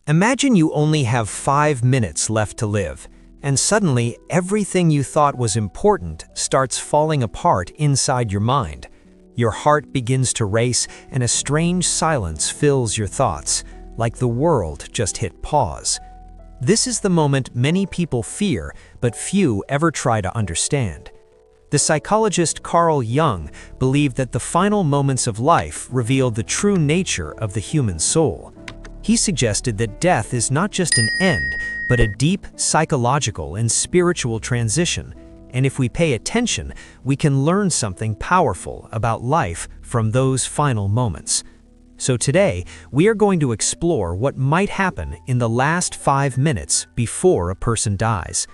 Imagine you only have 5 minutes left to live, and suddenly everything you thought was important starts falling apart inside your mind. Your heart begins to race and a strange silence fills your thoughts, like the world just hit pause. This is the moment many people fear, but few ever try to understand. The psychologist Carl Jung believed that the final moments of life revealed the true nature of the human soul. He suggested that death is not just an end, but a deep psychological and spiritual transition, and if we pay attention, we can learn something powerful about life from those final moments. So today, we are going to explore what might happen in the last 5 minutes before a person dies.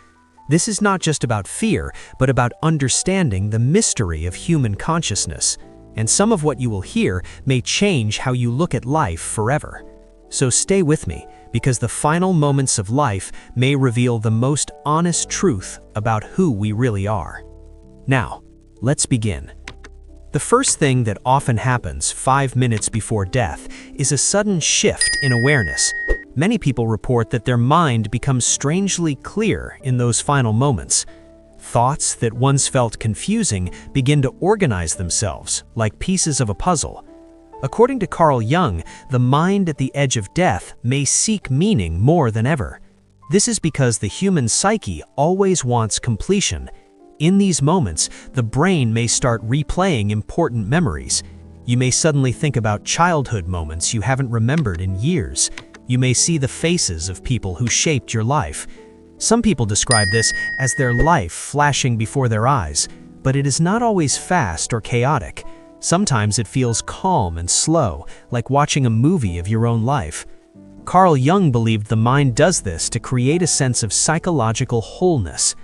This is not just about fear, but about understanding the mystery of human consciousness, and some of what you will hear may change how you look at life forever. So stay with me, because the final moments of life may reveal the most honest truth about who we really are. Now, let's begin. The first thing that often happens 5 minutes before death is a sudden shift in awareness. Many people report that their mind becomes strangely clear in those final moments. Thoughts that once felt confusing begin to organize themselves like pieces of a puzzle. According to Carl Jung, the mind at the edge of death may seek meaning more than ever. This is because the human psyche always wants completion. In these moments, the brain may start replaying important memories. You may suddenly think about childhood moments you haven't remembered in years. You may see the faces of people who shaped your life. Some people describe this as their life flashing before their eyes, but it is not always fast or chaotic. Sometimes it feels calm and slow, like watching a movie of your own life. Carl Jung believed the mind does this to create a sense of psychological wholeness.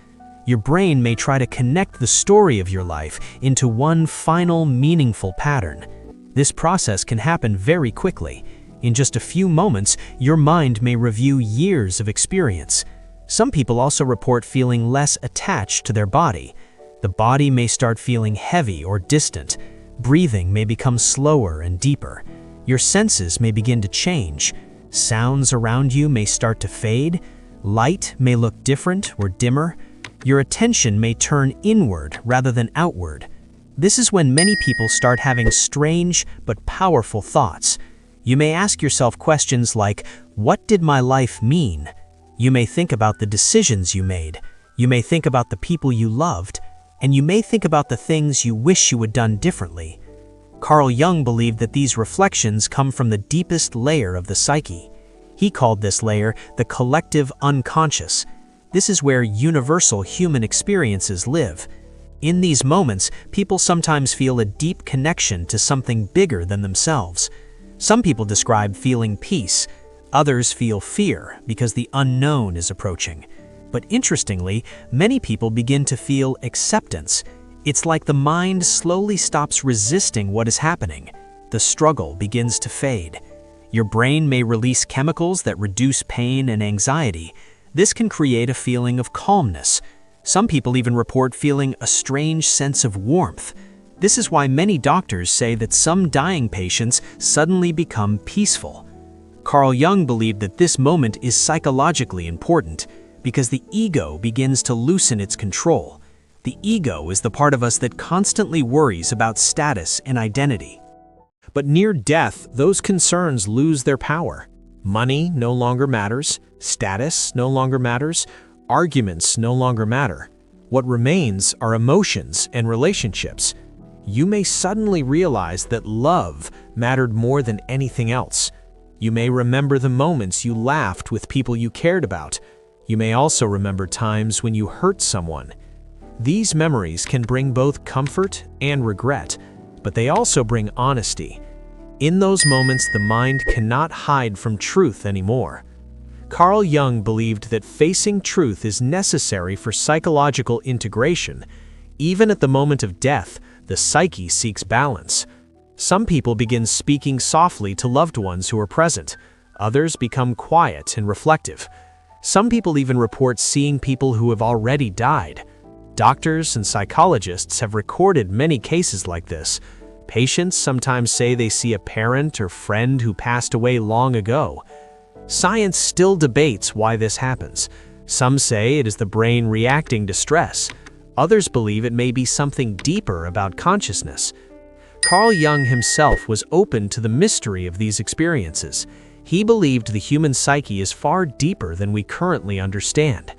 Your brain may try to connect the story of your life into one final, meaningful pattern. This process can happen very quickly. In just a few moments, your mind may review years of experience. Some people also report feeling less attached to their body. The body may start feeling heavy or distant. Breathing may become slower and deeper. Your senses may begin to change. Sounds around you may start to fade. Light may look different or dimmer. Your attention may turn inward rather than outward. This is when many people start having strange but powerful thoughts. You may ask yourself questions like, what did my life mean? You may think about the decisions you made. You may think about the people you loved. And you may think about the things you wish you had done differently. Carl Jung believed that these reflections come from the deepest layer of the psyche. He called this layer the collective unconscious. This is where universal human experiences live. In these moments, people sometimes feel a deep connection to something bigger than themselves. Some people describe feeling peace. Others feel fear because the unknown is approaching. But interestingly, many people begin to feel acceptance. It's like the mind slowly stops resisting what is happening. The struggle begins to fade. Your brain may release chemicals that reduce pain and anxiety. This can create a feeling of calmness. Some people even report feeling a strange sense of warmth. This is why many doctors say that some dying patients suddenly become peaceful. Carl Jung believed that this moment is psychologically important, because the ego begins to loosen its control. The ego is the part of us that constantly worries about status and identity. But near death, those concerns lose their power. Money no longer matters, status no longer matters, arguments no longer matter. What remains are emotions and relationships. You may suddenly realize that love mattered more than anything else. You may remember the moments you laughed with people you cared about. You may also remember times when you hurt someone. These memories can bring both comfort and regret, but they also bring honesty. In those moments, the mind cannot hide from truth anymore. Carl Jung believed that facing truth is necessary for psychological integration. Even at the moment of death, the psyche seeks balance. Some people begin speaking softly to loved ones who are present. Others become quiet and reflective. Some people even report seeing people who have already died. Doctors and psychologists have recorded many cases like this. Patients sometimes say they see a parent or friend who passed away long ago. Science still debates why this happens. Some say it is the brain reacting to stress. Others believe it may be something deeper about consciousness. Carl Jung himself was open to the mystery of these experiences. He believed the human psyche is far deeper than we currently understand.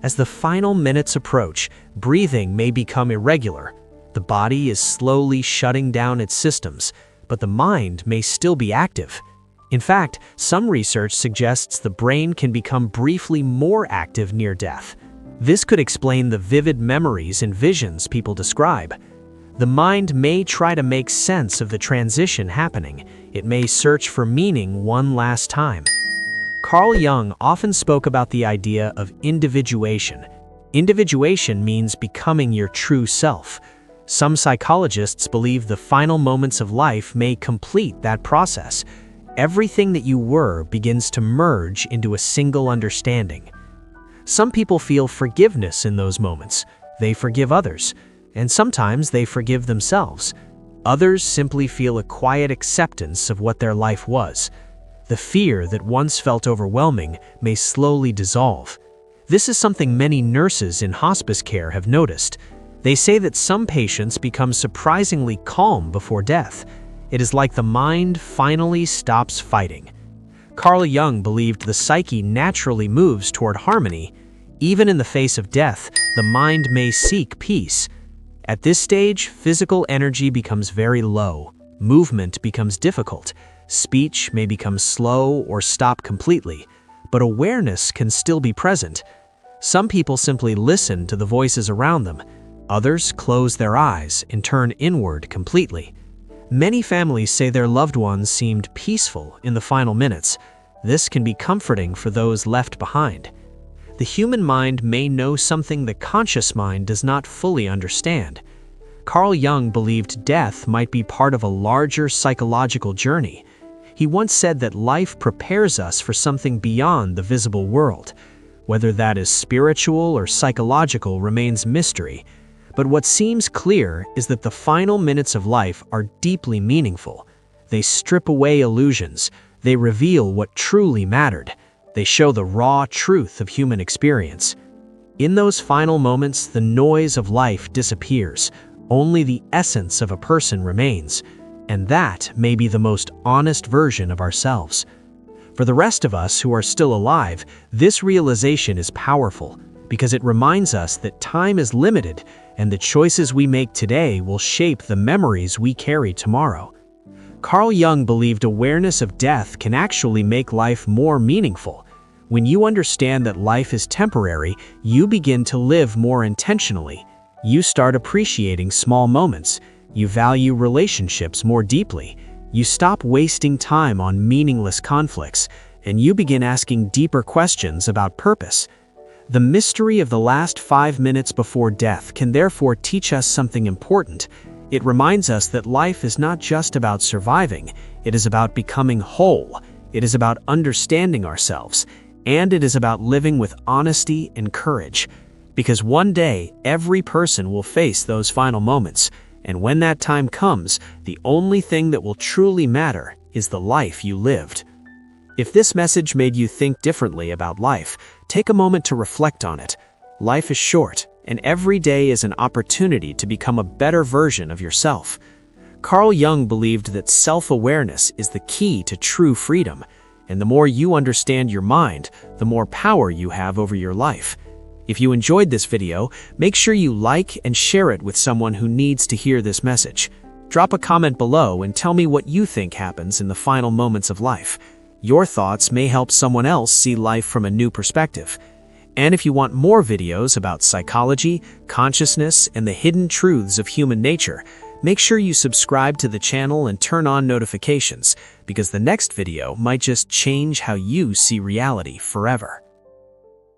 As the final minutes approach, breathing may become irregular. The body is slowly shutting down its systems, but the mind may still be active. In fact, some research suggests the brain can become briefly more active near death. This could explain the vivid memories and visions people describe. The mind may try to make sense of the transition happening. It may search for meaning one last time. Carl Jung often spoke about the idea of individuation. Individuation means becoming your true self. Some psychologists believe the final moments of life may complete that process. Everything that you were begins to merge into a single understanding. Some people feel forgiveness in those moments. They forgive others, and sometimes they forgive themselves. Others simply feel a quiet acceptance of what their life was. The fear that once felt overwhelming may slowly dissolve. This is something many nurses in hospice care have noticed. They say that some patients become surprisingly calm before death. It is like the mind finally stops fighting. Carl Jung believed the psyche naturally moves toward harmony. Even in the face of death, the mind may seek peace. At this stage, physical energy becomes very low. Movement becomes difficult. Speech may become slow or stop completely, but awareness can still be present. Some people simply listen to the voices around them. Others close their eyes and turn inward completely. Many families say their loved ones seemed peaceful in the final minutes. This can be comforting for those left behind. The human mind may know something the conscious mind does not fully understand. Carl Jung believed death might be part of a larger psychological journey. He once said that life prepares us for something beyond the visible world. Whether that is spiritual or psychological remains mystery. But what seems clear is that the final minutes of life are deeply meaningful. They strip away illusions. They reveal what truly mattered. They show the raw truth of human experience. In those final moments, the noise of life disappears. Only the essence of a person remains. And that may be the most honest version of ourselves. For the rest of us who are still alive, this realization is powerful because it reminds us that time is limited and the choices we make today will shape the memories we carry tomorrow. Carl Jung believed awareness of death can actually make life more meaningful. When you understand that life is temporary, you begin to live more intentionally. You start appreciating small moments. You value relationships more deeply. You stop wasting time on meaningless conflicts, and you begin asking deeper questions about purpose. The mystery of the last 5 minutes before death can therefore teach us something important. It reminds us that life is not just about surviving. It is about becoming whole. It is about understanding ourselves. And it is about living with honesty and courage. Because one day, every person will face those final moments. And when that time comes, the only thing that will truly matter is the life you lived. If this message made you think differently about life, take a moment to reflect on it. Life is short, and every day is an opportunity to become a better version of yourself. Carl Jung believed that self-awareness is the key to true freedom, and the more you understand your mind, the more power you have over your life. If you enjoyed this video, make sure you like and share it with someone who needs to hear this message. Drop a comment below and tell me what you think happens in the final moments of life. Your thoughts may help someone else see life from a new perspective. And if you want more videos about psychology, consciousness, and the hidden truths of human nature, make sure you subscribe to the channel and turn on notifications, because the next video might just change how you see reality forever.